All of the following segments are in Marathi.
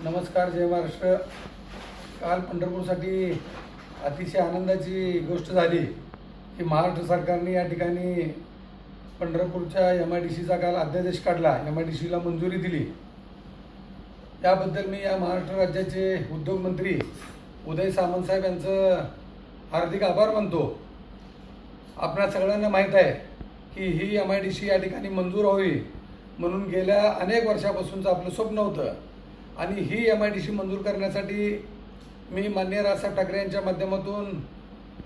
नमस्कार, जय महाराष्ट्र. काल पंढरपूरसाठी अतिशय आनंदाची गोष्ट झाली की महाराष्ट्र सरकारने या ठिकाणी पंढरपूरच्या MIDCचा काल अध्यादेश काढला, MIDCला मंजुरी दिली. त्याबद्दल मी या महाराष्ट्र राज्याचे उद्योगमंत्री उदय सामंत साहेब यांचं हार्दिक आभार मानतो. आपणा सगळ्यांना माहीत आहे की ही MIDC या ठिकाणी मंजूर व्हावी म्हणून गेल्या अनेक वर्षापासूनचं आपलं स्वप्न होतं आणि ही MIDC मंजूर करण्यासाठी मी माननीय राजसाहेब ठाकरे यांच्या माध्यमातून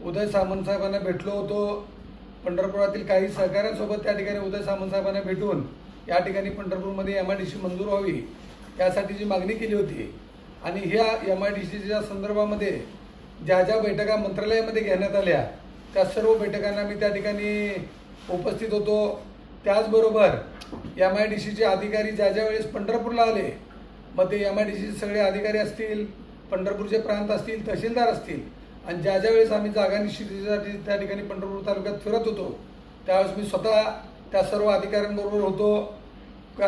उदय सामंत साहेबांना भेटलो होतो. पंढरपुरातील काही सहकाऱ्यांसोबत त्या ठिकाणी उदय सामंत साहेबांना भेटून या ठिकाणी पंढरपूरमध्ये MIDC मंजूर व्हावी यासाठीची मागणी केली होती. आणि ह्या MIDCच्या संदर्भामध्ये ज्या ज्या बैठका मंत्रालयामध्ये घेण्यात आल्या त्या सर्व बैठकांना मी त्या ठिकाणी उपस्थित होतो. त्याचबरोबर MIDCचे अधिकारी ज्या ज्या वेळेस पंढरपूरला आले, मग ते MIDCचे सगळे अधिकारी असतील, पंढरपूरचे प्रांत असतील, तहसीलदार असतील, आणि ज्या ज्या वेळेस आम्ही जागा निश्चितीसाठी त्या ठिकाणी पंढरपूर तालुक्यात फिरत होतो त्यावेळेस मी स्वतः त्या सर्व अधिकाऱ्यांबरोबर होतो. का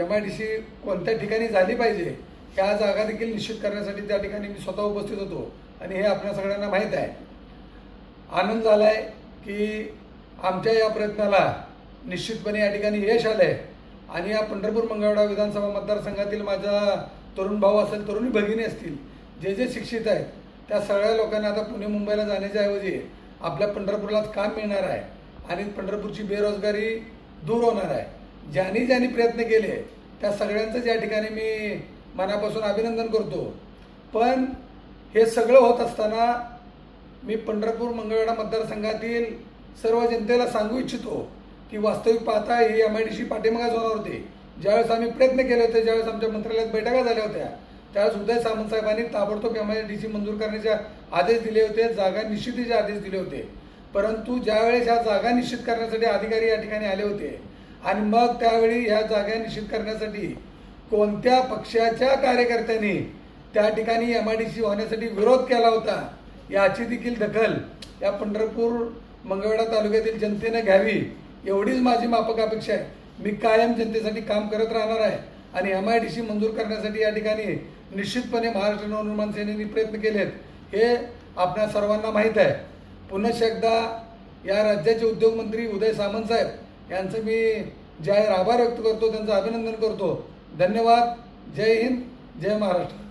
MIDC कोणत्या ठिकाणी झाली पाहिजे ह्या जागा देखील निश्चित करण्यासाठी त्या ठिकाणी मी स्वतः उपस्थित होतो आणि हे आपल्या सगळ्यांना माहीत आहे. आनंद झाला आहे की आमच्या या प्रयत्नाला निश्चितपणे या ठिकाणी यश आलं आहे. आणि या पंढरपूर मंगळवेढा विधानसभा मतदारसंघातील माझा तरुण भाऊ असेल, तरुणी भगिनी असतील, जे जे शिक्षित आहेत त्या सगळ्या लोकांना आता पुणे मुंबईला जाण्याच्या ऐवजी आपल्या पंढरपूरलाच काम मिळणार आहे आणि पंढरपूरची बेरोजगारी दूर होणार आहे. ज्यांनी ज्यांनी प्रयत्न केले त्या सगळ्यांचंच या ठिकाणी मी मनापासून अभिनंदन करतो. पण हे सगळं होत असताना मी पंढरपूर मंगळवेढा मतदारसंघातील सर्व जनतेला सांगू इच्छितो की वास्तविक पाहता ही MIDC पाठीमागच होणार होती. ज्यावेळेस आम्ही प्रयत्न केले होते, ज्यावेळेस आमच्या मंत्रालयात बैठका झाल्या होत्या, त्यावेळेस उदय सामंत साहेबांनी ताबडतोब MIDC मंजूर करण्याचे आदेश दिले होते, जागा निश्चितीचे आदेश दिले होते. परंतु ज्यावेळेस ह्या जागा निश्चित करण्यासाठी अधिकारी या ठिकाणी आले होते आणि मग त्यावेळी ह्या जागा निश्चित करण्यासाठी कोणत्या पक्षाच्या कार्यकर्त्यांनी त्या ठिकाणी MIDC होण्यासाठी विरोध केला होता याची देखील दखल या पंढरपूर मंगळवेढा तालुक्यातील जनतेने घ्यावी एवढीच माझी माफक अपेक्षा आहे. मी कायम जनतेसाठी काम करत राहणार आहे आणि MIDC मंजूर करण्यासाठी या ठिकाणी निश्चितपणे महाराष्ट्र नवनिर्माण सेनेने प्रयत्न केलेत हे आपल्या सर्वांना माहीत आहे. पुनश्च एकदा या राज्याचे उद्योगमंत्री उदय सामंत साहेब यांचं मी जाहीर आभार व्यक्त करतो, त्यांचं अभिनंदन करतो. धन्यवाद. जय हिंद, जय महाराष्ट्र.